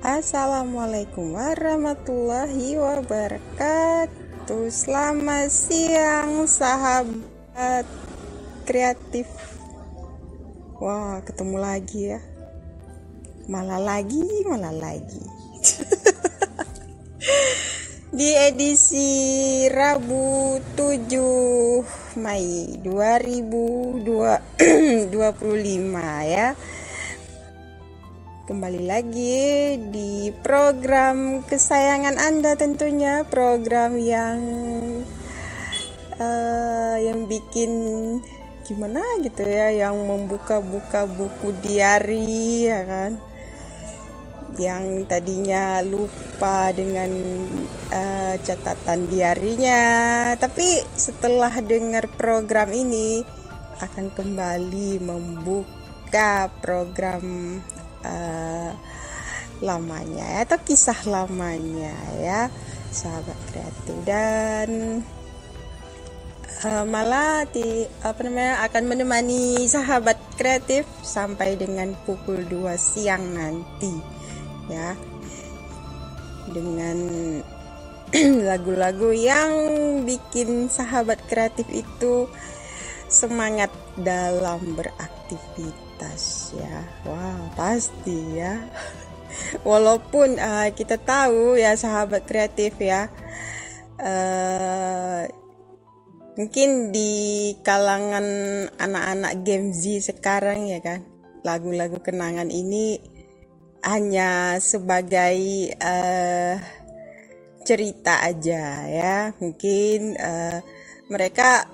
Assalamualaikum warahmatullahi wabarakatuh. Selamat siang sahabat kreatif. Wah, ketemu lagi ya. Malah lagi. Di edisi Rabu 7 Mei 2025 ya. Kembali lagi di program kesayangan Anda tentunya, program yang bikin gimana gitu ya, yang membuka-buka buku diari ya kan, yang tadinya lupa dengan catatan diarinya, tapi setelah dengar program ini akan kembali membuka program lamanya atau kisah lamanya ya sahabat kreatif, dan malah akan menemani sahabat kreatif sampai dengan pukul 2 siang nanti ya, dengan lagu-lagu yang bikin sahabat kreatif itu semangat dalam beraktivitas ya. Wah, pasti ya. Walaupun kita tahu ya sahabat kreatif ya, mungkin di kalangan anak-anak Gen Z sekarang ya kan, lagu-lagu kenangan ini hanya sebagai cerita aja ya. Mungkin mereka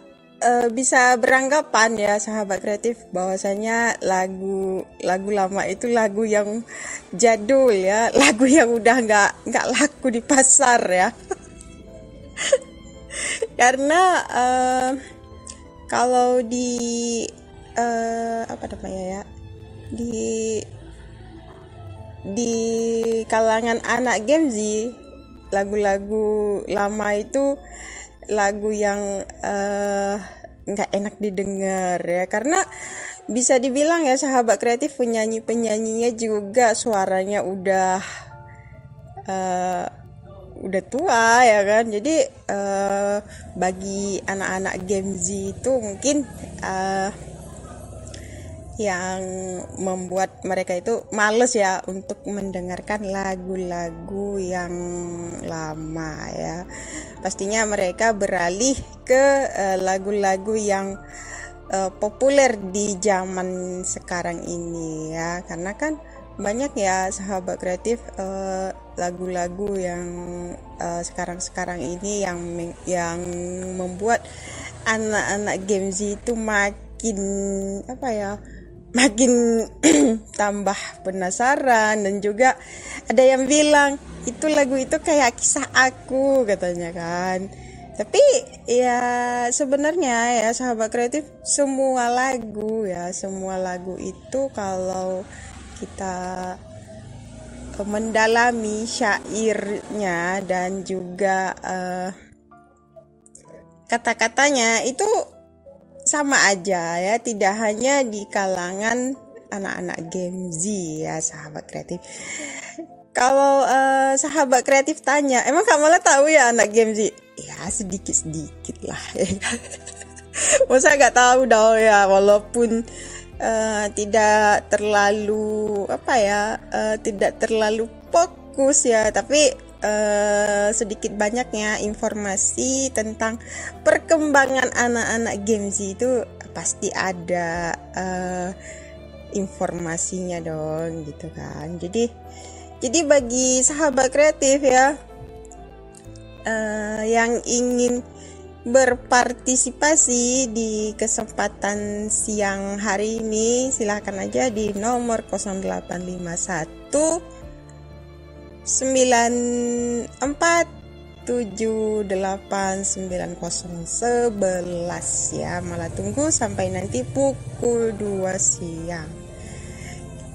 bisa beranggapan ya sahabat kreatif bahwasanya lagu lama itu lagu yang jadul ya, lagu yang udah nggak laku di pasar ya. Karena kalau di di kalangan anak Gen Z, lagu-lagu lama itu lagu yang nggak enak didengar ya, karena bisa dibilang ya sahabat kreatif, penyanyinya juga suaranya udah tua ya kan. Jadi bagi anak-anak Gen Z itu mungkin yang membuat mereka itu males ya untuk mendengarkan lagu-lagu yang lama ya. Pastinya mereka beralih ke lagu-lagu yang populer di zaman sekarang ini ya, karena kan banyak ya sahabat kreatif lagu-lagu yang sekarang ini yang membuat anak-anak Gen Z itu makin tambah penasaran, dan juga ada yang bilang itu lagu itu kayak kisah aku katanya kan. Tapi ya sebenarnya ya sahabat kreatif, semua lagu itu kalau kita mendalami syairnya dan juga kata-katanya itu sama aja ya, tidak hanya di kalangan anak-anak Gen Z ya sahabat kreatif. Kalau sahabat kreatif tanya, emang Kak Mala tahu ya anak Gen Z? Ya sedikit-sedikit lah ya. Masa nggak tahu dong ya, walaupun tidak terlalu tidak terlalu fokus ya, tapi sedikit banyaknya informasi tentang perkembangan anak-anak Gen Z itu pasti ada informasinya dong gitu kan. Jadi bagi sahabat kreatif ya yang ingin berpartisipasi di kesempatan siang hari ini, silahkan aja di nomor 0851 94789011 ya. Malah tunggu sampai nanti pukul 2 siang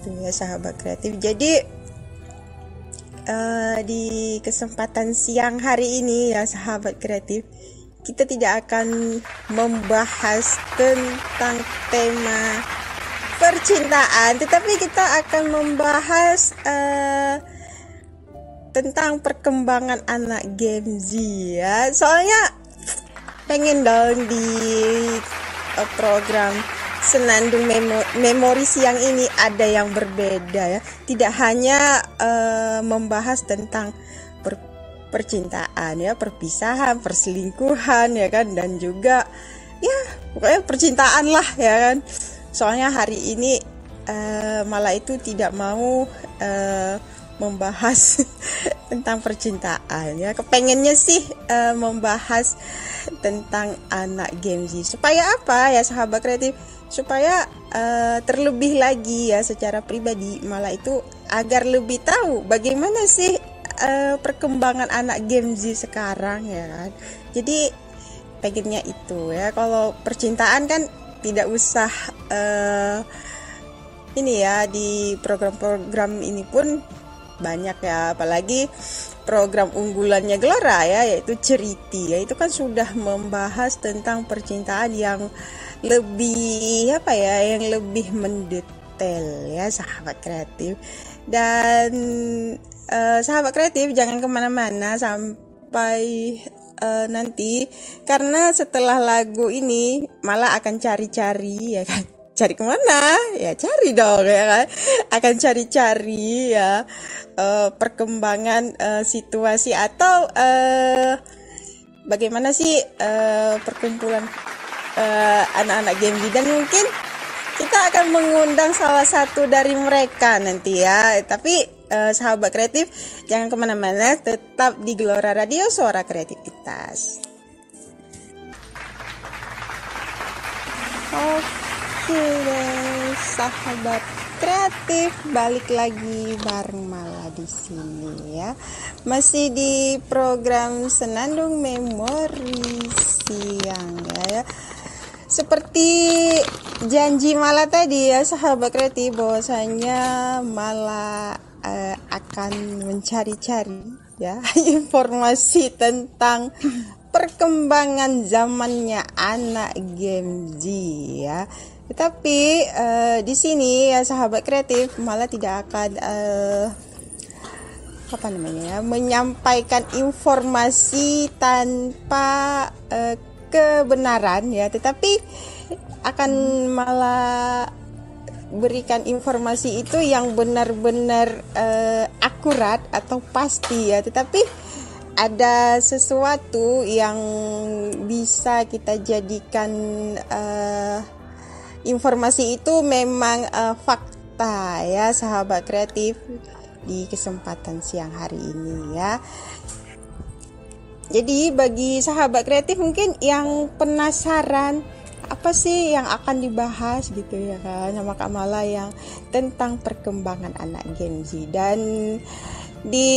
gitu ya sahabat kreatif. Jadi di kesempatan siang hari ini ya sahabat kreatif, kita tidak akan membahas tentang tema percintaan, tetapi kita akan membahas tentang perkembangan anak Gen Z ya. Soalnya pengen dong di program Senandung Memori siang ini ada yang berbeda ya. Tidak hanya membahas tentang percintaan ya, perpisahan, perselingkuhan ya kan, dan juga ya pokoknya percintaan lah ya kan. Soalnya hari ini malah itu tidak mau membahas tentang percintaan ya. Kepengennya sih membahas tentang anak Gen Z. Supaya apa ya sahabat kreatif? Supaya terlebih lagi ya secara pribadi malah itu agar lebih tahu bagaimana sih perkembangan anak Gen Z sekarang ya kan. Jadi pengennya itu ya. Kalau percintaan kan tidak usah ini ya, di program-program ini pun banyak ya, apalagi program unggulannya Gelora ya, yaitu Ceriti ya. Itu kan sudah membahas tentang percintaan yang lebih apa ya, yang lebih mendetail ya sahabat kreatif. Dan sahabat kreatif jangan kemana-mana sampai nanti, karena setelah lagu ini malah akan cari-cari ya kan. Cari kemana? Ya cari dong ya kan. Akan cari-cari ya perkembangan situasi atau bagaimana sih perkumpulan anak-anak Gen Z, dan mungkin kita akan mengundang salah satu dari mereka nanti ya. Tapi sahabat kreatif jangan kemana-mana, tetap di Gelora Radio, suara kreativitas. Oke deh, sahabat kreatif, balik lagi bareng Mala di sini ya. Masih di program Senandung Memori siang ya. Seperti janji Mala tadi ya sahabat kreatif, bahwasanya Mala akan mencari-cari ya informasi tentang perkembangan zamannya anak Gen Z ya. Tetapi di sini ya sahabat kreatif malah tidak akan menyampaikan informasi tanpa kebenaran ya, tetapi akan malah berikan informasi itu yang benar-benar akurat atau pasti ya. Tetapi ada sesuatu yang bisa kita jadikan informasi itu memang fakta ya sahabat kreatif di kesempatan siang hari ini ya. Jadi bagi sahabat kreatif mungkin yang penasaran apa sih yang akan dibahas gitu ya kan sama Kak Mala yang tentang perkembangan anak Gen Z. Dan di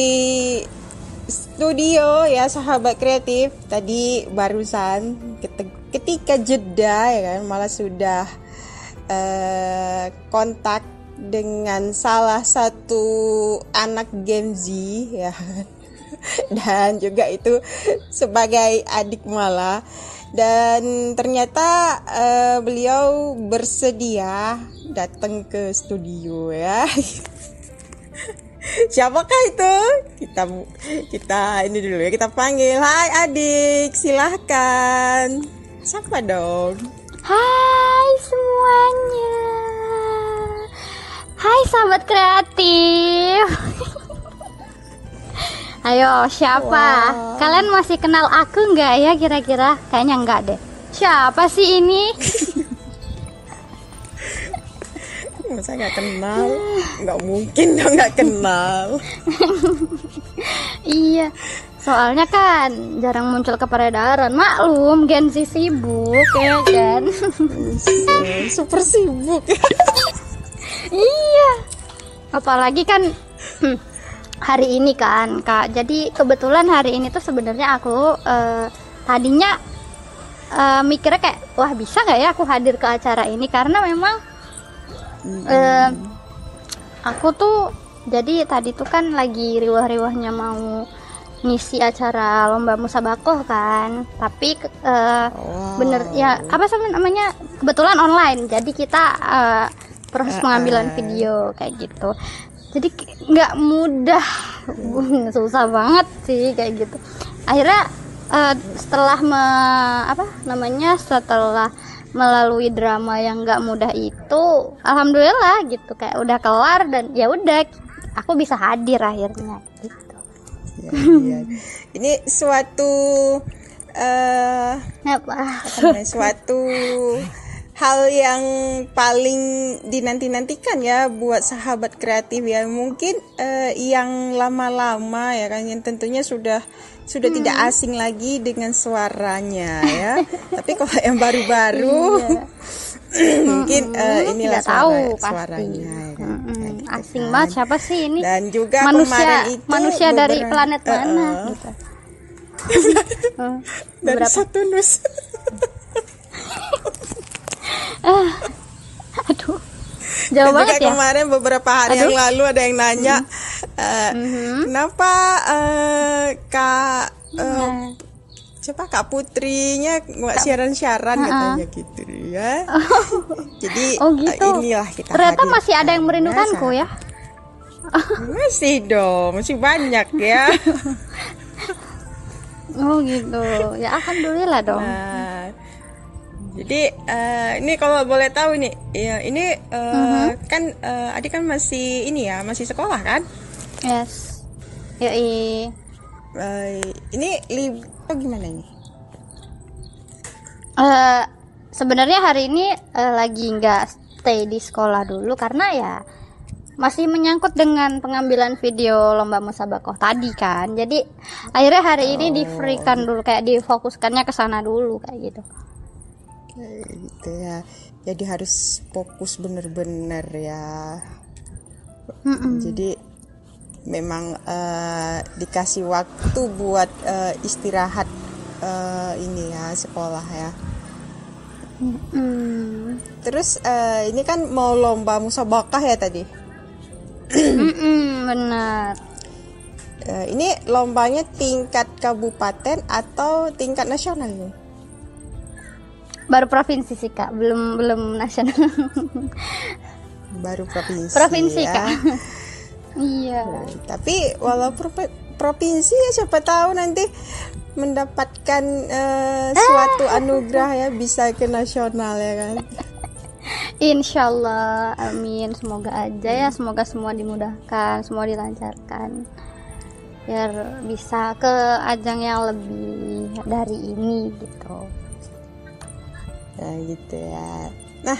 studio ya sahabat kreatif tadi barusan ketika jeda ya kan, malah sudah kontak dengan salah satu anak Gen Z ya dan juga itu sebagai adik Mala. Dan ternyata beliau bersedia datang ke studio ya. Siapakah itu? Kita ini dulu ya, kita panggil. Hai adik, silahkan. Siapa dong? Hai semuanya. Hai sahabat kreatif. Ayo, siapa? Wow. Kalian masih kenal aku nggak ya kira-kira? Kayaknya nggak deh. Siapa sih ini? Masa nggak kenal? Nggak mungkin dong nggak kenal. Iya, soalnya kan jarang muncul ke peredaran. Maklum, Gen Z sibuk ya kan? Super sibuk. Iya. Apalagi kan hari ini kan Kak, jadi kebetulan hari ini tuh sebenarnya aku tadinya mikirnya kayak wah bisa nggak ya aku hadir ke acara ini, karena memang aku tuh jadi tadi tuh kan lagi riwah-riwahnya mau ngisi acara lomba musabakoh kan, tapi bener ya apa namanya kebetulan online, jadi kita proses pengambilan video kayak gitu. Jadi nggak mudah susah banget sih kayak gitu. Akhirnya setelah setelah melalui drama yang nggak mudah itu, alhamdulillah gitu, kayak udah kelar dan ya udah aku bisa hadir akhirnya gitu. Ya. Ini suatu suatu hal yang paling dinanti-nantikan ya buat sahabat kreatif ya. Mungkin yang lama-lama ya kan, yang tentunya sudah tidak asing lagi dengan suaranya ya. Tapi kalau yang baru-baru mungkin inilah suaranya ya kan. Gitu asing kan. banget, siapa sih ini? Dan juga kemarin itu manusia dari planet mana gitu. Dari Saturnus. Aduh, jauh banget ya. Kemarin beberapa hari yang lalu ada yang nanya, kenapa Kak Putrinya nggak siaran-siaran katanya gitu ya. Jadi gitu. Inilah kita. Ternyata masih ada yang merindukanku ya. Masih dong, masih banyak ya. Oh gitu. Ya alhamdulillah dong. Jadi ini kalau boleh tahu nih, ya ini kan adik kan masih ini ya, masih sekolah kan? Yes. Ini gimana nih? Sebenarnya hari ini lagi nggak stay di sekolah dulu karena ya masih menyangkut dengan pengambilan video lomba musabakoh tadi kan. Jadi akhirnya hari ini di-free-kan dulu, kayak difokuskannya ke sana dulu kayak gitu. Kayak gitu ya. Jadi harus fokus bener-bener ya. Jadi memang dikasih waktu buat istirahat ini ya, sekolah ya. Terus ini kan mau lomba musabakah ya tadi? Benar. Ini lombanya tingkat kabupaten atau tingkat nasional nih? Baru provinsi sih Kak, belum nasional. Baru provinsi ya. Kak. Iya. Tapi walaupun provinsi ya, siapa tahu nanti mendapatkan suatu anugerah ya, bisa ke nasional ya kan. Insyaallah, amin. Semoga aja ya, semoga semua dimudahkan, semua dilancarkan, biar bisa ke ajang yang lebih dari ini gitu. Ya gitu ya. Nah,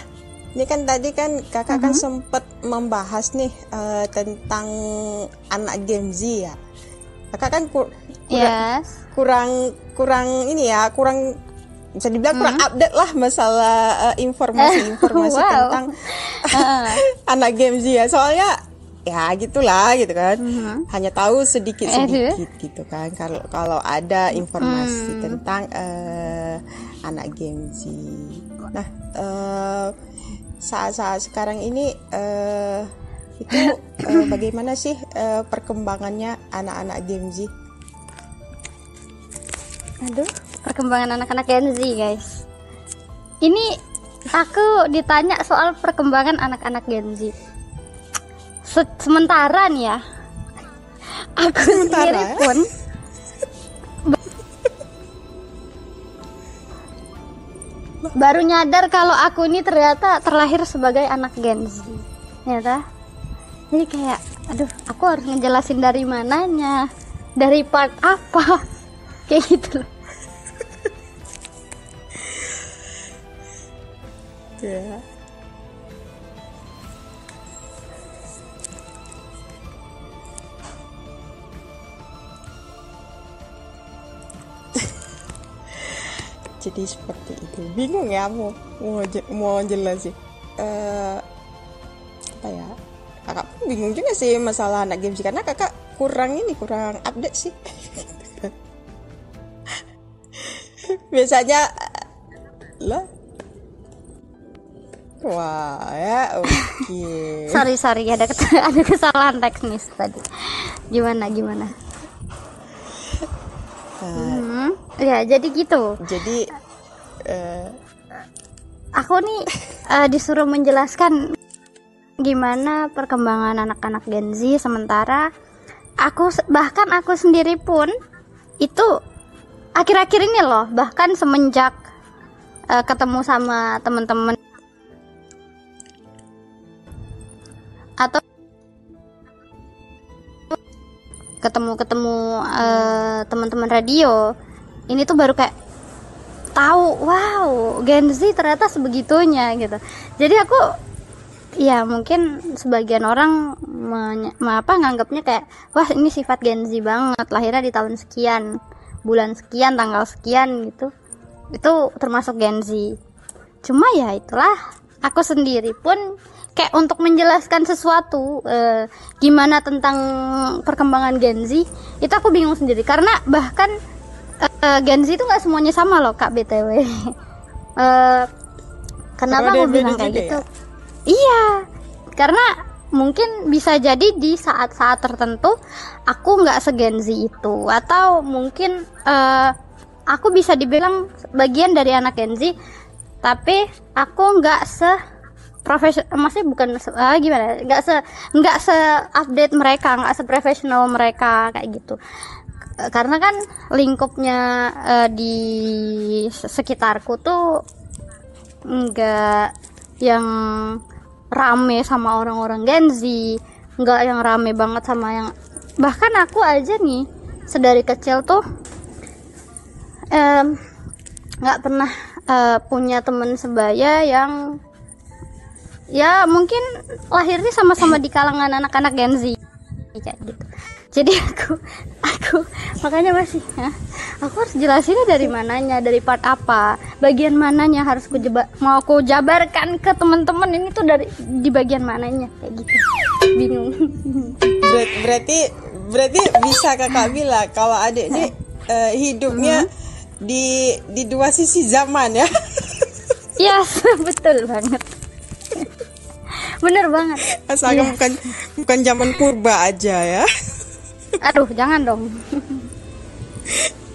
ini kan tadi kan kakak kan sempat membahas nih tentang anak Gen Z ya. Kakak kan kurang ini ya, kurang bisa dibilang kurang update lah masalah informasi-informasi tentang anak Gen Z ya. Soalnya ya gitulah gitu kan. Hanya tahu sedikit-sedikit gitu kan. Kalau ada informasi tentang anak Gen Z. Nah, saat sekarang ini itu bagaimana sih perkembangannya anak-anak Gen Z? Aduh, perkembangan anak-anak Gen Z guys. Ini aku ditanya soal perkembangan anak-anak Gen Z. Sementara nih ya, aku sendiri pun baru nyadar kalau aku ini ternyata terlahir sebagai anak Gen Z. Ternyata. Jadi kayak, aduh, aku harus ngejelasin dari mananya, dari part apa, kayak gitu loh. Ya. Jadi seperti itu. Bingung ya mau jelasin. Apa ya? Kakak pun bingung juga sih masalah anak Gen Z, karena kakak kurang update sih. Biasanya lah. Wah ya, oke. Sorry ada kesalahan teknis tadi. Gimana? Ya jadi gitu. Jadi aku nih disuruh menjelaskan gimana perkembangan anak-anak Gen Z, sementara bahkan aku sendiri pun itu akhir-akhir ini loh, bahkan semenjak ketemu sama teman-teman atau ketemu teman-teman radio, ini tuh baru kayak tahu, wow, Gen Z ternyata sebegitunya gitu. Jadi aku ya mungkin sebagian orang nganggapnya kayak, wah ini sifat Gen Z banget, lahirnya di tahun sekian, bulan sekian, tanggal sekian gitu, itu termasuk Gen Z. Cuma ya itulah, aku sendiri pun kayak untuk menjelaskan sesuatu gimana tentang perkembangan Gen Z, itu aku bingung sendiri, karena bahkan Gen Z itu nggak semuanya sama loh Kak, BTW. Kenapa aku bilang kayak gitu ya? Iya, karena mungkin bisa jadi di saat-saat tertentu aku nggak se-Gen Z itu, atau mungkin aku bisa dibilang bagian dari anak Gen Z, tapi aku nggak profesional, maksudnya bukan gimana, nggak se update mereka, nggak se-profesional mereka kayak gitu. Karena kan lingkupnya di sekitarku tuh nggak yang rame sama orang-orang Gen Z, nggak yang rame banget sama yang, bahkan aku aja nih sedari kecil tuh nggak pernah punya temen sebaya yang ya mungkin lahirnya sama-sama di kalangan anak-anak Gen Z kayak gitu. Jadi aku makanya masih aku harus jelasinnya dari mananya, dari part apa, bagian mananya harus mau aku jabarkan ke teman-teman ini tuh di bagian mananya kayak gitu. Bingung. Berarti bisa kakak bilang kalau adik ini hidupnya di dua sisi zaman ya. Yes, betul banget. Bener banget. Asalkan bukan zaman purba aja ya. Aduh, jangan dong.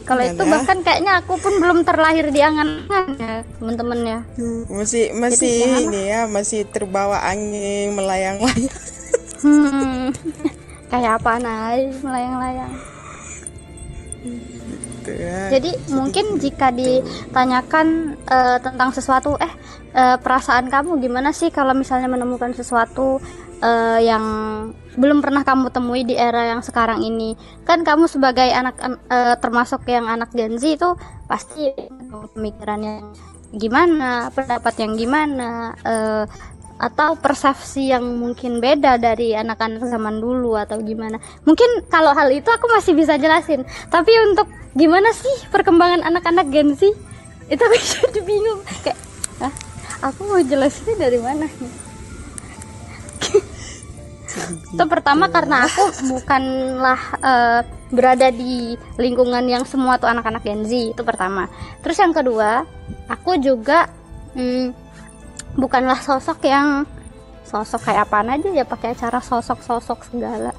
Kalau itu bahkan kayaknya aku pun belum terlahir di angan-angan ya, teman-teman ya. Masih ini ya, masih terbawa angin melayang-layang. Kayak apa nih melayang-layang. Jadi mungkin jika ditanyakan tentang sesuatu, perasaan kamu gimana sih kalau misalnya menemukan sesuatu yang belum pernah kamu temui di era yang sekarang ini, kan kamu sebagai anak termasuk yang anak Gen Z itu pasti pemikirannya gimana, pendapat yang gimana, atau persepsi yang mungkin beda dari anak-anak zaman dulu atau gimana. Mungkin kalau hal itu aku masih bisa jelasin, tapi untuk gimana sih perkembangan anak-anak Gen Z itu aku jadi bingung, kayak aku mau jelasinnya dari mana nih. Itu pertama karena aku bukanlah berada di lingkungan yang semua tuh anak-anak Gen Z, itu pertama. Terus yang kedua, aku juga bukanlah sosok kayak apaan aja ya, pakai acara sosok segala.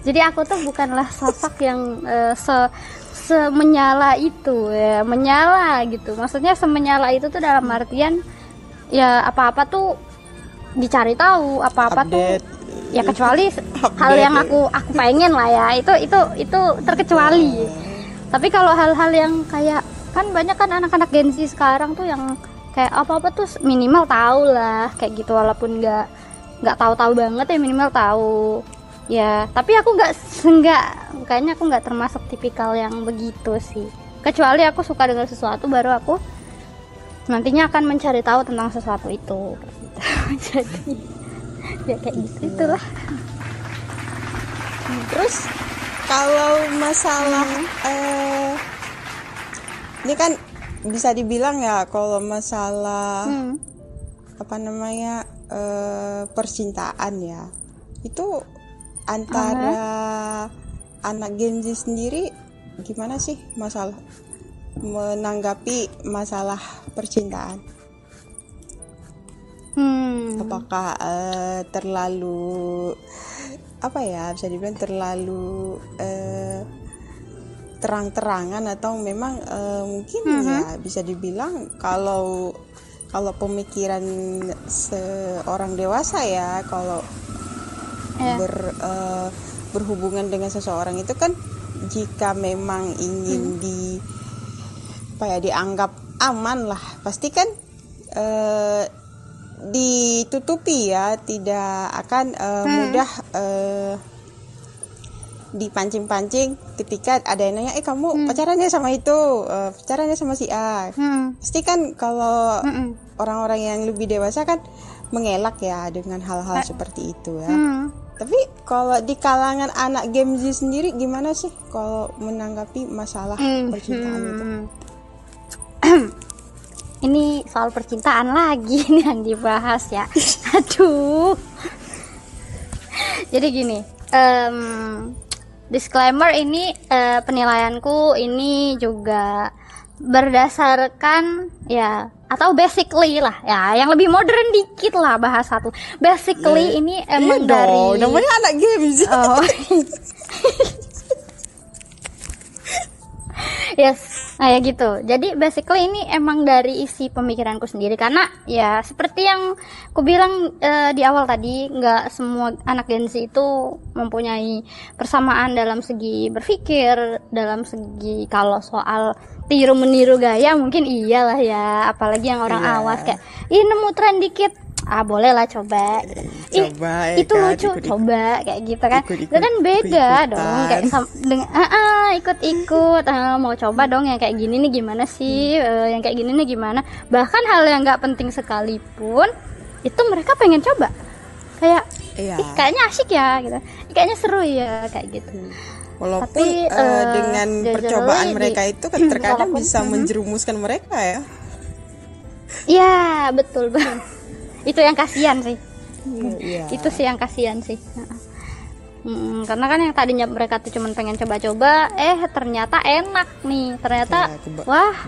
Jadi aku tuh bukanlah sosok yang menyala itu ya, menyala gitu. Maksudnya semenyala itu tuh dalam artian ya apa-apa tuh dicari tahu, apa-apa tuh ya kecuali hal yang aku pengen lah ya, itu terkecuali. Tapi kalau hal-hal yang kayak, kan banyak kan anak-anak Gen Z sekarang tuh yang kayak apa-apa tuh minimal tahu lah kayak gitu, walaupun nggak tahu-tahu banget ya, minimal tahu ya. Tapi aku kayaknya aku nggak termasuk tipikal yang begitu sih, kecuali aku suka dengan sesuatu baru aku nantinya akan mencari tahu tentang sesuatu itu gitu. Jadi ya kayak gitu, itulah. Terus kalau masalah ini kan bisa dibilang ya, kalau masalah apa namanya percintaan ya, itu antara anak Gen Z sendiri gimana sih masalah menanggapi masalah percintaan? Apakah terlalu apa ya, bisa dibilang terlalu terang-terangan, atau memang mungkin ya bisa dibilang kalau pemikiran seorang dewasa ya, kalau berhubungan dengan seseorang itu kan, jika memang ingin dianggap aman lah, pasti kan ditutupi ya, tidak akan mudah dipancing-pancing ketika ada yang nanya, kamu pacarannya sama itu, pacarannya sama si A. Pasti kan kalau orang-orang yang lebih dewasa kan mengelak ya dengan hal-hal seperti itu ya. Tapi kalau di kalangan anak Gen Z sendiri gimana sih kalau menanggapi masalah percintaan itu? Ini soal percintaan lagi nih yang dibahas ya. Aduh. Jadi gini, disclaimer ini, penilaianku ini juga berdasarkan ya, atau basically lah ya, yang lebih modern dikit lah bahasa tuh. Basically ini emang dari namanya anak Gen Z. Oh. Yes, nah ya gitu. Jadi basically ini emang dari isi pemikiranku sendiri, karena ya seperti yang aku bilang di awal tadi, nggak semua anak Gen Z itu mempunyai persamaan dalam segi berpikir, dalam segi kalau soal tiru meniru gaya mungkin iyalah ya, apalagi yang orang awas kayak nemu tren dikit, boleh lah coba gitu. Itu kan, lucu, coba kayak gitu kan. Itu kan beda dong, kayak dengan ikut-ikut, mau coba dong yang kayak gini nih gimana sih, yang kayak gini nih gimana. Bahkan hal yang nggak penting sekalipun itu mereka pengen coba, kayak kayaknya asik ya gitu, kayaknya seru ya kayak gitu. Walaupun tapi, dengan percobaan mereka itu terkadang bisa menjerumuskan mereka ya. Iya, betul banget. Itu yang kasihan sih. Itu sih yang kasihan sih. Karena kan yang tadinya mereka tuh cuma pengen coba-coba, ternyata enak nih. Ternyata wah,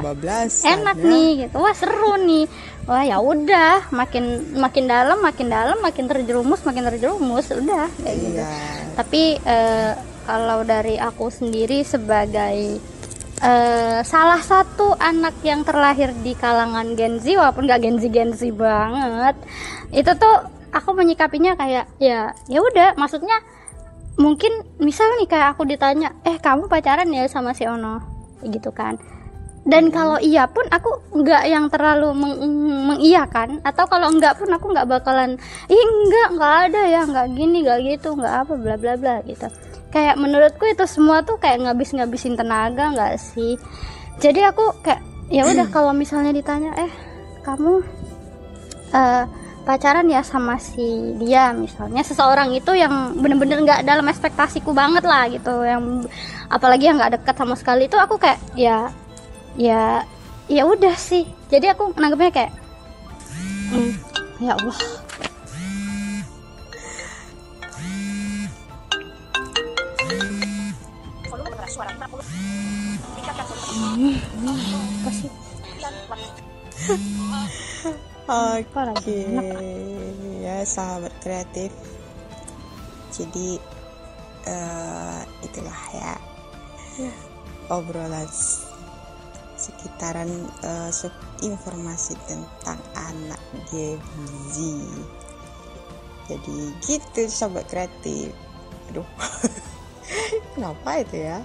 enak nih gitu. Wah, seru nih. Wah, ya udah, makin dalam, makin terjerumus, udah kayak gitu. Tapi kalau dari aku sendiri sebagai salah satu anak yang terlahir di kalangan Gen Z, walaupun gak Gen Z banget, itu tuh aku menyikapinya kayak ya udah, maksudnya mungkin misal nih kayak aku ditanya, kamu pacaran ya sama si Ono gitu kan, dan kalau iya pun aku nggak yang terlalu mengiyakan, atau kalau enggak pun aku nggak bakalan nggak ada ya, nggak gini nggak gitu, nggak apa bla bla bla gitu. Kayak menurutku itu semua tuh kayak ngabisin tenaga nggak sih. Jadi aku kayak ya udah, kalau misalnya ditanya kamu pacaran ya sama si dia, misalnya seseorang itu yang bener-bener nggak dalam ekspektasiku banget lah gitu, yang apalagi yang nggak dekat sama sekali, itu aku kayak ya udah sih. Jadi aku nanggepnya kayak ya Allah. Oke, ya sahabat kreatif. Jadi itulah ya obrolan sekitaran informasi tentang anak Gen Z. Jadi gitu sahabat kreatif. Aduh, kenapa itu ya?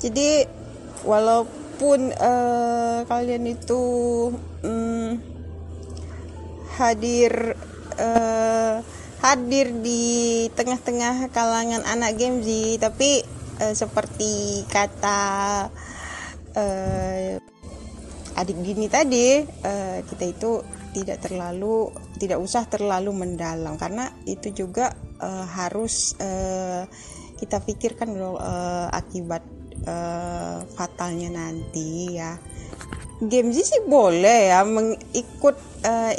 Jadi walaupun kalian itu hadir di tengah-tengah kalangan anak Gen Z, tapi seperti kata adik Dini tadi, kita itu tidak usah terlalu mendalam, karena itu juga harus kita pikirkan loh akibat fatalnya nanti ya. Gen Z sih boleh ya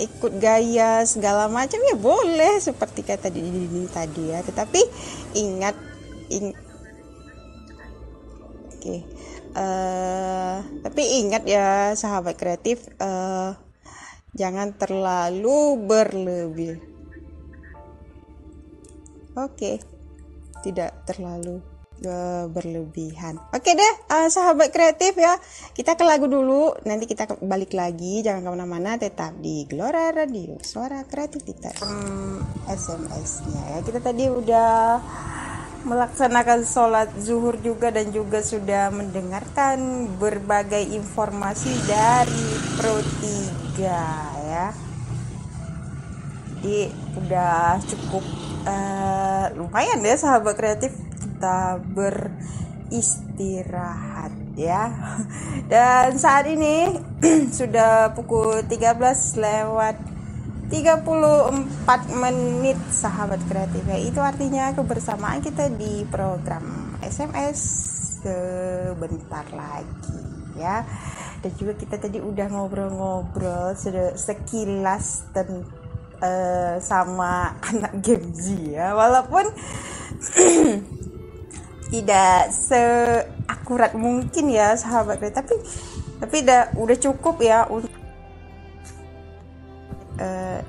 ikut gaya segala macam ya, boleh seperti kata Dini tadi ya, tetapi ingat tapi ingat ya sahabat kreatif, jangan terlalu berlebih. Tidak terlalu berlebihan. Oke deh, sahabat kreatif ya, kita ke lagu dulu, nanti kita balik lagi, jangan kemana-mana, tetap di Gelora Radio, suara kreativitas. SMS-nya ya, kita tadi udah melaksanakan sholat zuhur juga, dan juga sudah mendengarkan berbagai informasi dari Pro 3 ya. Jadi udah cukup lumayan ya sahabat kreatif, kita beristirahat ya. Dan saat ini sudah pukul 13 lewat 34 menit sahabat kreatif ya. Itu artinya kebersamaan kita di program SMS sebentar lagi ya. Dan juga kita tadi udah ngobrol-ngobrol sekilas sama anak Gen Z ya, walaupun tidak seakurat mungkin ya sahabat, tapi udah cukup ya untuk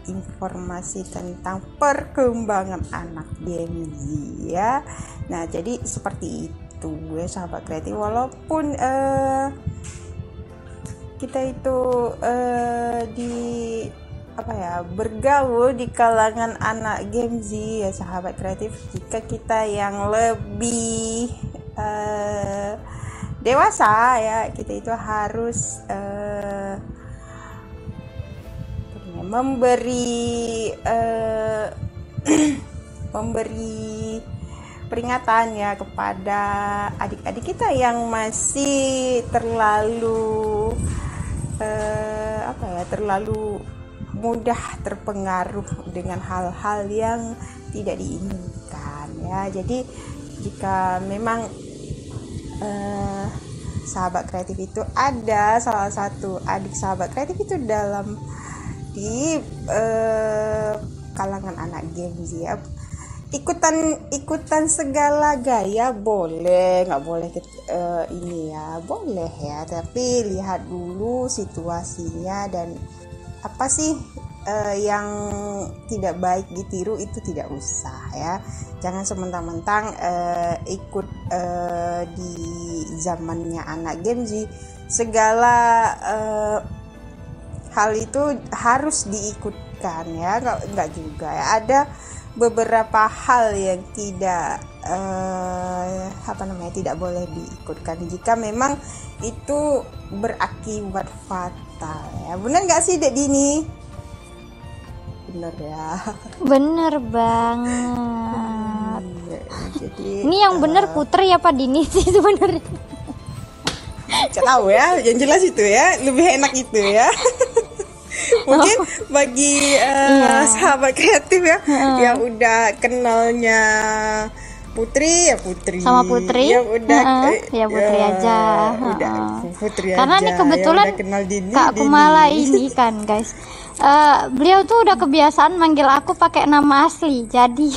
informasi tentang perkembangan anak Gen Z ya. Nah jadi seperti itu ya sahabat kreatif, walaupun kita itu bergaul di kalangan anak Gen Z ya sahabat kreatif, jika kita yang lebih dewasa ya, kita itu harus memberi peringatan ya kepada adik-adik kita yang masih terlalu mudah terpengaruh dengan hal-hal yang tidak diinginkan ya. Jadi jika memang sahabat kreatif itu ada salah satu adik sahabat kreatif itu di kalangan anak Gen Z ya, ikutan segala gaya boleh, nggak boleh ini ya, boleh ya, tapi lihat dulu situasinya dan apa sih yang tidak baik ditiru, itu tidak usah ya. Jangan sementang-mentang ikut di zamannya anak Gen Z, segala hal itu harus diikutkan ya, nggak juga ya. Ada beberapa hal yang tidak tidak boleh diikutkan jika memang itu berakibat fatal ya. Benar nggak sih Dek Dini? Benar ya. Bener banget. Jadi ini yang bener Putri apa Dini sih sebenarnya? Nggak tahu ya, yang jelas itu ya, lebih enak itu ya. Mungkin bagi sahabat kreatif ya yang udah kenalnya Putri ya Putri sama Putri yang udah ya Putri aja Putri karena aja. ini kebetulan Kak Kumala ini kan guys, beliau tuh udah kebiasaan manggil aku pakai nama asli, jadi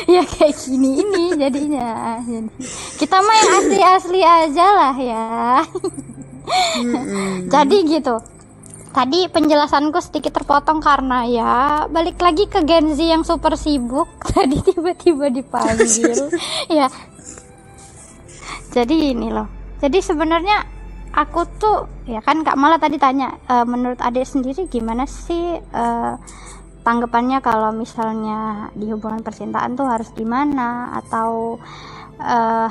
ya kayak gini ini jadinya. Jadi, kita mah yang asli-asli aja lah ya. Jadi gitu. Tadi penjelasanku sedikit terpotong karena ya balik lagi ke Gen Z yang super sibuk. Tadi tiba-tiba dipanggil ya. Jadi ini loh. Jadi sebenarnya aku tuh ya kan Kak Mala tadi tanya, menurut adik sendiri gimana sih tanggapannya kalau misalnya di hubungan percintaan tuh harus gimana, atau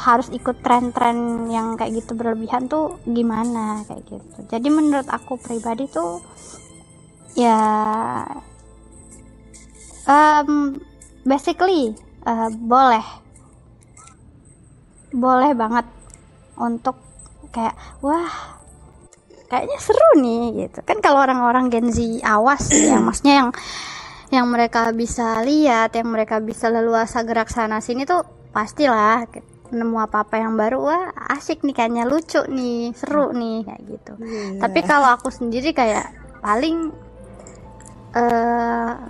harus ikut tren-tren yang kayak gitu berlebihan tuh gimana kayak gitu. Jadi menurut aku pribadi tuh ya basically boleh banget untuk kayak wah kayaknya seru nih gitu kan. Kalau orang-orang Gen Z awas ya, maksudnya yang mereka bisa lihat, yang mereka bisa leluasa gerak sana sini tuh pastilah nemu apa-apa yang baru, wah asik nih, kayaknya lucu nih, seru nih kayak gitu. Tapi kalau aku sendiri kayak paling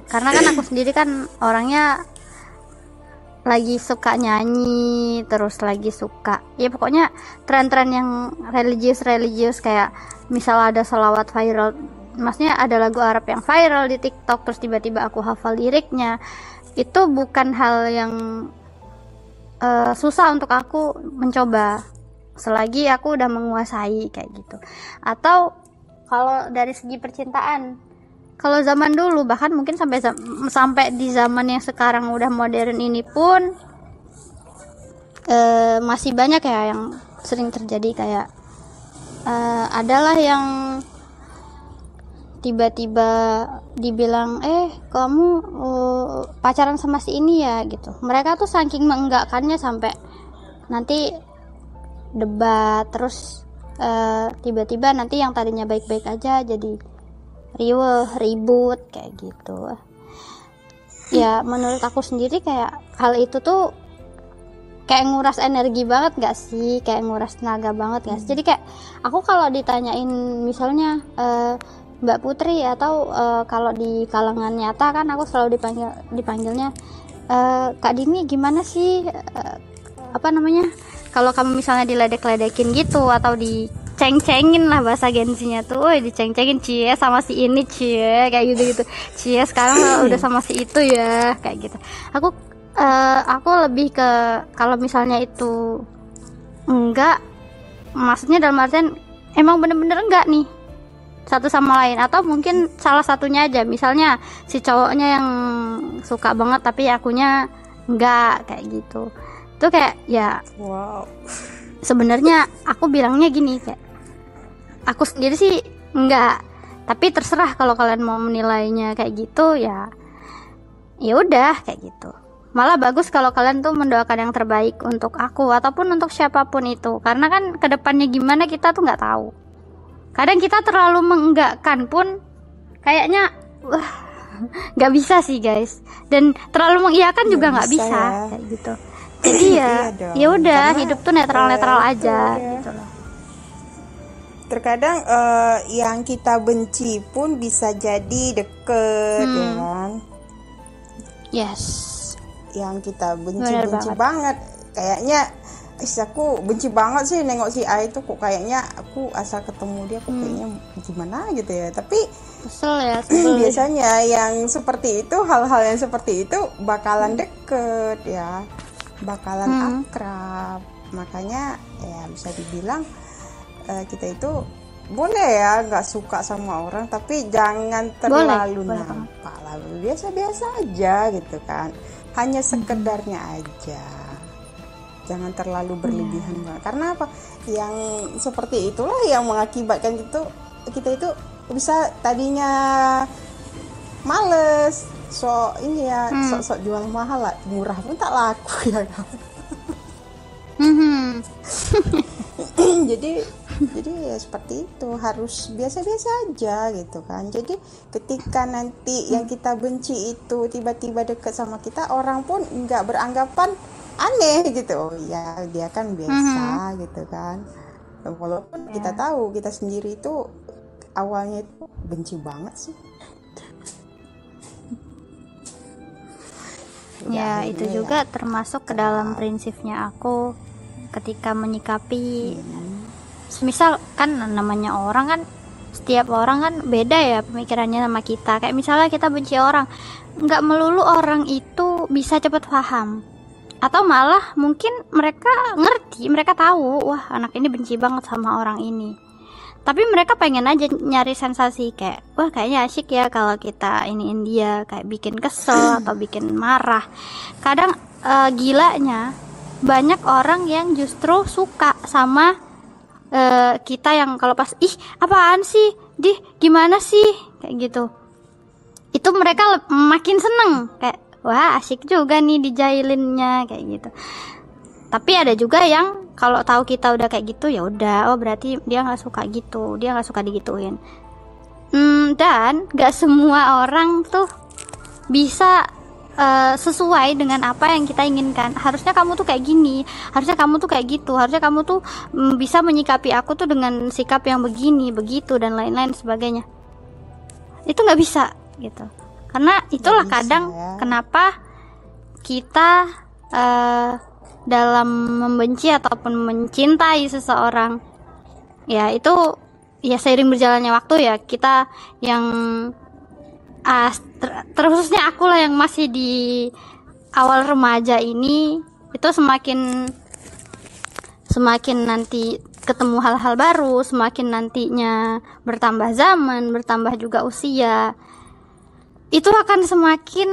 karena kan aku sendiri kan orangnya lagi suka nyanyi, terus lagi suka ya pokoknya tren-tren yang religius kayak misal ada sholawat viral, maksudnya ada lagu Arab yang viral di TikTok terus tiba-tiba aku hafal liriknya, itu bukan hal yang susah untuk aku mencoba selagi aku udah menguasai kayak gitu. Atau kalau dari segi percintaan, kalau zaman dulu bahkan mungkin sampai di zaman yang sekarang udah modern ini pun masih banyak ya yang sering terjadi, kayak adalah yang tiba-tiba dibilang kamu pacaran sama si ini ya gitu. Mereka tuh saking menggakkannya sampai nanti debat, terus tiba-tiba nanti yang tadinya baik-baik aja jadi riweh, ribut kayak gitu. Ya menurut aku sendiri kayak hal itu tuh kayak nguras energi banget gak sih, kayak nguras tenaga banget gak sih. Jadi kayak aku kalau ditanyain misalnya Mbak Putri atau kalau di kalangan nyata kan aku selalu dipanggilnya Kak Dini, gimana sih apa namanya, kalau kamu misalnya diledek-ledekin gitu atau diceng-cengin lah bahasa gensinya tuh, diceng-cengin cie sama si ini cie kayak gitu-gitu, cie sekarang udah sama si itu ya kayak gitu. Aku lebih ke kalau misalnya itu enggak, maksudnya dalam artian emang bener-bener enggak nih satu sama lain, atau mungkin salah satunya aja, misalnya si cowoknya yang suka banget tapi akunya enggak kayak gitu. Itu kayak ya Wow. sebenarnya aku bilangnya gini, kayak aku sendiri sih enggak, tapi terserah kalau kalian mau menilainya kayak gitu ya udah kayak gitu. Malah bagus kalau kalian tuh mendoakan yang terbaik untuk aku ataupun untuk siapapun itu, karena kan kedepannya gimana kita tuh nggak tahu. Kadang kita terlalu mengenggakkan pun kayaknya nggak bisa sih guys, dan terlalu mengiyakan juga nggak bisa ya. kayak gitu. Jadi ya udah, hidup tuh netral aja gitu loh. Terkadang yang kita benci pun bisa jadi deket ya kan. Yes. Yang kita Bener benci banget. banget kayaknya aku benci banget sih nengok si A itu, kok kayaknya aku asal ketemu dia kok kayaknya gimana gitu ya. Tapi Kesel ya sebel. biasanya yang seperti itu, hal-hal yang seperti itu bakalan deket ya, bakalan akrab. Makanya ya bisa dibilang kita itu boleh ya nggak suka sama orang, tapi jangan terlalu nampak lah, biasa-biasa aja gitu kan, hanya sekedarnya aja, jangan terlalu berlebihan banget. Karena apa, yang seperti itulah yang mengakibatkan kita itu bisa tadinya males, ini ya sok-sok jual mahal lah, murah pun tak laku ya kan. jadi ya seperti itu, harus biasa-biasa aja gitu kan. Jadi ketika nanti yang kita benci itu tiba-tiba deket sama kita, orang pun nggak beranggapan aneh gitu. Oh ya dia kan biasa gitu kan. Walaupun kita tahu kita sendiri itu awalnya itu benci banget sih. Ya itu juga termasuk ke dalam prinsipnya aku ketika menyikapi, semisal kan namanya orang kan, setiap orang kan beda ya pemikirannya sama kita. Kayak misalnya kita benci orang, nggak melulu orang itu bisa cepat paham, atau malah mungkin mereka ngerti, mereka tahu wah anak ini benci banget sama orang ini, tapi mereka pengen aja nyari sensasi kayak wah kayaknya asyik ya kalau kita iniin dia, kayak bikin kesel atau bikin marah. Kadang gilanya banyak orang yang justru suka sama kita yang kalau pas apaan sih gimana sih kayak gitu, itu mereka makin seneng kayak wah asyik juga nih dijailinnya kayak gitu. Tapi ada juga yang kalau tahu kita udah kayak gitu ya udah, oh berarti dia nggak suka gitu, dia nggak suka digituin. Dan nggak semua orang tuh bisa sesuai dengan apa yang kita inginkan. Harusnya kamu tuh kayak gini, harusnya kamu tuh kayak gitu, harusnya kamu tuh bisa menyikapi aku tuh dengan sikap yang begini, begitu dan lain-lain sebagainya. Itu nggak bisa gitu. Karena itulah kadang kenapa kita dalam membenci ataupun mencintai seseorang, ya itu ya seiring berjalannya waktu ya, kita yang terkhususnya aku lah yang masih di awal remaja ini itu semakin nanti ketemu hal-hal baru, semakin nantinya bertambah zaman, bertambah juga usia, itu akan semakin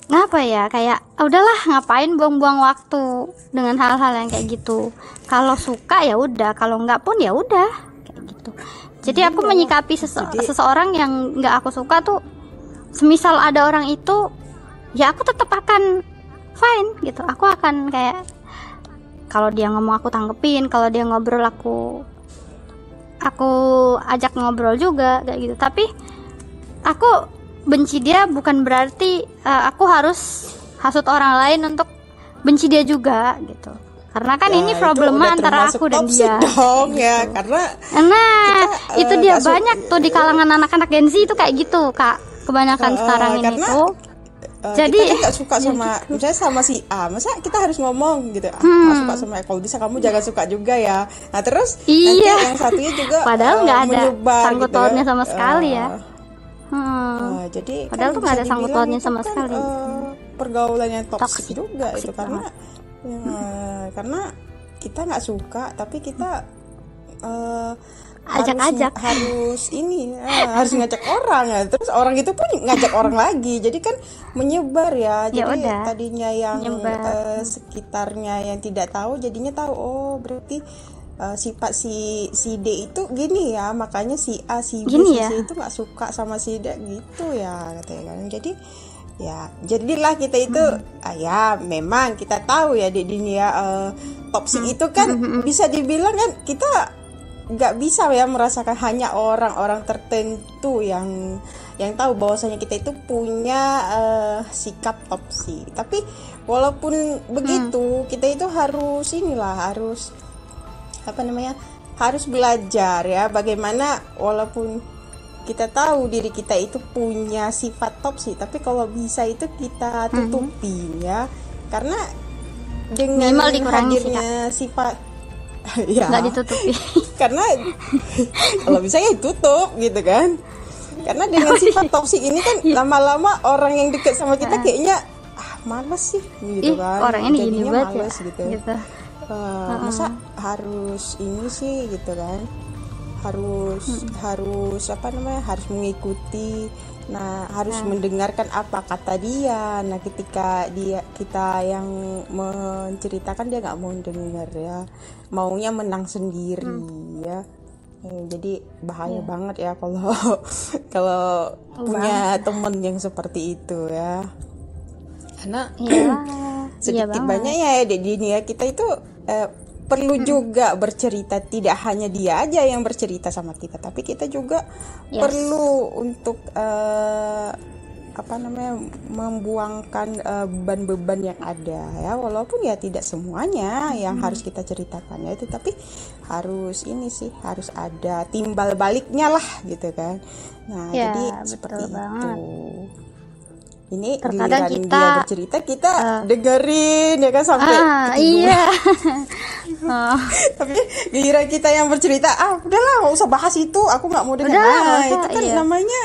ngapa ya, kayak udahlah, ngapain buang-buang waktu dengan hal-hal yang kayak gitu. Kalau suka ya udah, kalau enggak pun ya udah, kayak gitu. Jadi aku menyikapi seseorang yang enggak aku suka tuh, semisal ada orang itu, ya aku tetap akan fine gitu. Aku akan kayak, kalau dia ngomong aku tanggepin, kalau dia ngobrol aku ajak ngobrol juga kayak gitu. Tapi aku benci dia bukan berarti aku harus hasut orang lain untuk benci dia juga gitu. Karena kan ini problema antara aku dan dia. Dong, gitu. Ya, karena itu dia banyak tuh di kalangan anak-anak Gen Z itu kayak gitu, Kak. Kebanyakan sekarang ini tuh. Jadi kita nggak suka sama, misalnya sama si A, masa kita harus ngomong gitu, nggak suka sama A, kalau bisa kamu jangan suka juga ya. Nah terus nanti yang satunya juga padahal nggak ada gitu sangkut pautnya kan. sama sekali ya. Jadi padahal kan tuh nggak ada sangkut pautnya sama kan, sekali. Pergaulan yang toksik juga itu banget. karena kita nggak suka tapi kita ajak-ajak harus ngajak orang ya, terus orang itu pun ngajak orang lagi, jadi kan menyebar ya. Jadi tadinya yang sekitarnya yang tidak tahu jadinya tahu, oh berarti sifat si D itu gini ya, makanya si A si B si C itu nggak suka sama si D gitu ya katanya kan. Jadi ya jadilah kita itu ya memang kita tahu ya di dunia toksik itu kan bisa dibilang kan kita nggak bisa ya merasakan, hanya orang-orang tertentu yang tahu bahwasanya kita itu punya sikap toksik. Tapi walaupun begitu kita itu harus harus belajar ya, bagaimana walaupun kita tahu diri kita itu punya sifat toksik, tapi kalau bisa itu kita tutupin ya, karena dengan hadirnya sifat ya nggak ditutupi karena kalau bisa ya tutup gitu kan, karena dengan sifat toksik ini kan lama-lama orang yang dekat sama kita kayaknya males sih gitu kan, orangnya jadinya males ya, gitu. Masa harus ini sih gitu kan, harus harus mengikuti, harus mendengarkan apa kata dia. Nah ketika kita yang menceritakan dia nggak mau dengar ya, maunya menang sendiri ya. Jadi bahaya banget ya kalau punya temen yang seperti itu ya, karena sedikit banyak ya di dunia kita itu perlu juga bercerita, tidak hanya dia aja yang bercerita sama kita, tapi kita juga perlu untuk membuangkan beban-beban yang ada ya, walaupun ya tidak semuanya yang harus kita ceritakan ya itu, tapi harus harus ada timbal baliknya lah gitu kan. Nah jadi seperti itu. Ini terkadang giliran dia bercerita kita dengerin ya kan sampai tapi giliran kita yang bercerita udahlah nggak usah bahas itu, aku nggak mau dengar. Itu kan namanya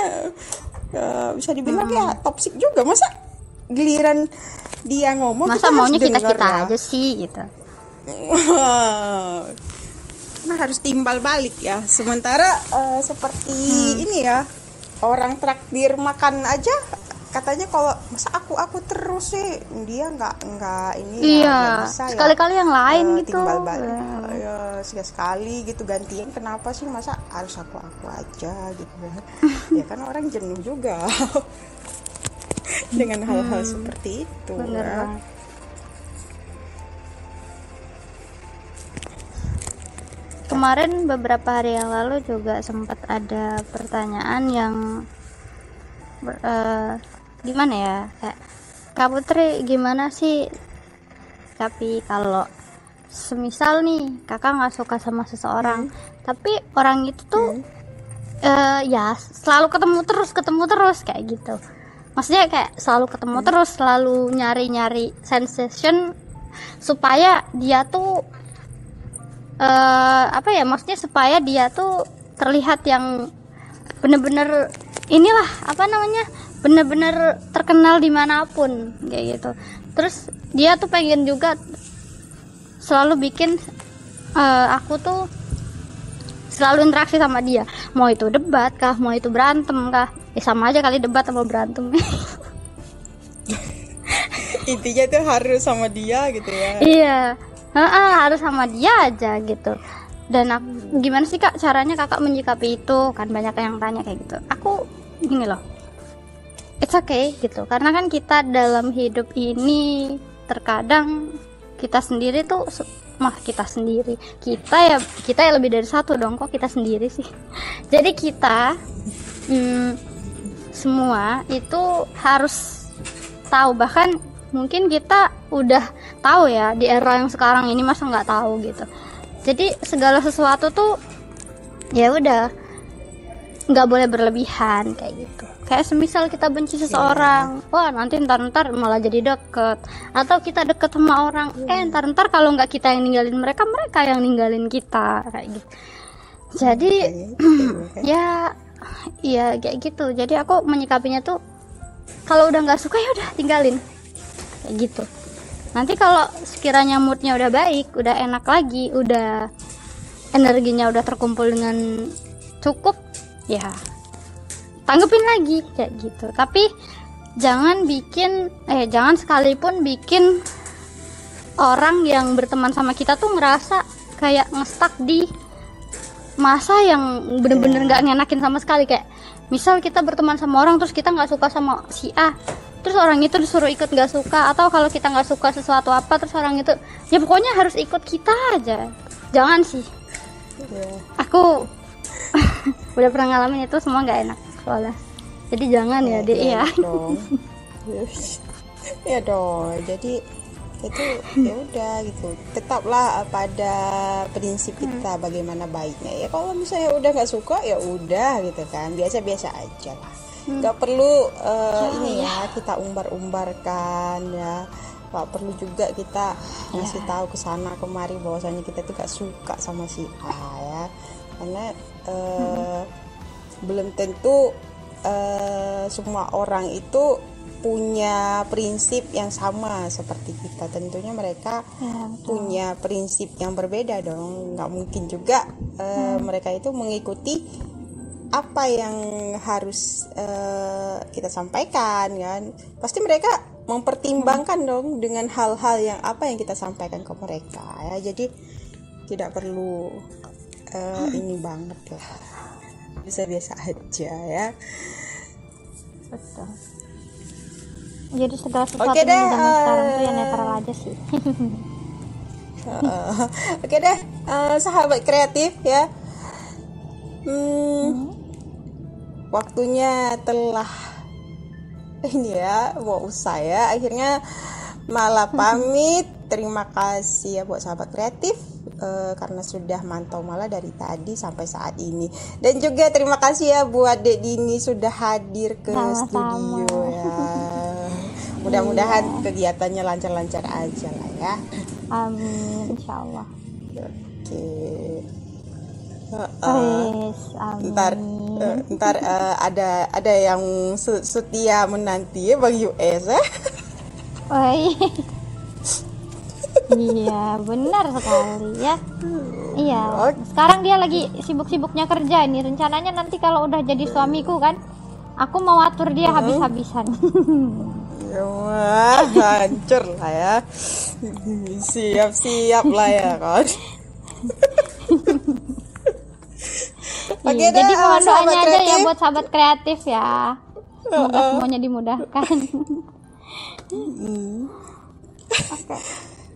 bisa dibilang ya toksik juga. Masa giliran dia ngomong masa maunya kita ya? aja sih gitu. Nah harus timbal balik ya. Sementara seperti ini ya, orang traktir makan aja katanya kalau masa aku terus sih, dia nggak ini nggak bisa sekali-kali yang lain gitu, timbal balik sekali gitu gantian, kenapa sih masa harus aku aja gitu ya kan orang jenuh juga dengan hal-hal seperti itu. Ya. Kemarin beberapa hari yang lalu juga sempat ada pertanyaan yang gimana ya, kayak Kak Putri gimana sih tapi kalau semisal nih kakak nggak suka sama seseorang tapi orang itu tuh ya selalu ketemu terus kayak gitu, maksudnya kayak selalu ketemu terus, selalu nyari sensation supaya dia tuh maksudnya supaya dia tuh terlihat yang bener-bener inilah bener-bener terkenal dimanapun kayak gitu. Terus dia tuh pengen juga selalu bikin aku tuh selalu interaksi sama dia, mau itu debat kah, mau itu berantem kah, sama aja kali debat sama berantem. Intinya tuh harus sama dia gitu ya. Iya, harus sama dia aja gitu. Dan aku, gimana sih kak caranya kakak menyikapi itu, kan banyak yang tanya kayak gitu. Aku gini loh, it's okay gitu, karena kan kita dalam hidup ini terkadang kita sendiri tuh kita ya lebih dari satu dong, kok kita sendiri sih. Jadi kita semua itu harus tahu, bahkan mungkin kita udah tahu ya di era yang sekarang ini, masa nggak tahu gitu. Jadi segala sesuatu tuh ya udah nggak boleh berlebihan kayak gitu. Kayak semisal kita benci seseorang, wah nanti ntar malah jadi deket. Atau kita deket sama orang, ntar kalau nggak kita yang ninggalin mereka, mereka yang ninggalin kita kayak gitu. Jadi ya kayak gitu. Jadi aku menyikapinya tuh kalau udah nggak suka ya udah tinggalin kayak gitu. Nanti kalau sekiranya moodnya udah baik, udah enak lagi, udah energinya udah terkumpul dengan cukup, ya tanggepin lagi kayak gitu. Tapi jangan sekalipun bikin orang yang berteman sama kita tuh ngerasa kayak ngestak di masa yang bener-bener nggak ngenakin sama sekali. Kayak misal kita berteman sama orang terus kita nggak suka sama si A, terus orang itu disuruh ikut nggak suka, atau kalau kita nggak suka sesuatu apa terus orang itu ya pokoknya harus ikut kita aja. Jangan sih. Aku udah pernah ngalamin itu, semua nggak enak soalnya. Jadi jangan ya dek ya. Ya dong. Jadi itu ya udah gitu. Tetaplah pada prinsip kita bagaimana baiknya ya. Kalau misalnya udah nggak suka ya udah gitu kan. Biasa-biasa aja lah. Nggak perlu ini ya kita umbar-umbarkan ya. Nggak perlu juga kita ngasih tahu ke sana kemari bahwasanya kita tuh gak suka sama si A ya. Karena belum tentu semua orang itu punya prinsip yang sama seperti kita. Tentunya mereka punya prinsip yang berbeda dong. Nggak mungkin juga mereka itu mengikuti apa yang harus kita sampaikan kan. Pasti mereka mempertimbangkan dong dengan hal-hal yang apa yang kita sampaikan ke mereka ya. Jadi tidak perlu ini banget lah, biasa-biasa aja ya. Betul. Jadi segala sesuatu yang zaman sekarang tuh ya netral aja sih. Oke deh, sahabat kreatif ya. Waktunya telah ini ya mau usai ya. Akhirnya Mala pamit. Terima kasih ya buat sahabat kreatif karena sudah mantau Mala dari tadi sampai saat ini. Dan juga terima kasih ya buat Dek Dini sudah hadir ke studio ya. Mudah-mudahan kegiatannya lancar-lancar aja lah ya. Amin, insyaallah. Oke. Ntar ada yang setia menanti ya Bang US ya. Oh iya benar sekali ya. Iya. Sekarang dia lagi sibuk-sibuknya kerja ini. Rencananya nanti kalau udah jadi suamiku kan, aku mau atur dia habis-habisan. Wah, hancur lah ya. Siap-siap lah ya kan. Oke, jadi mohon doanya aja ya buat sahabat kreatif ya. Semoga semuanya dimudahkan.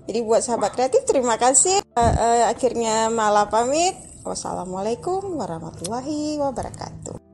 Jadi buat sahabat kreatif terima kasih. Akhirnya Mala pamit. Wassalamualaikum warahmatullahi wabarakatuh.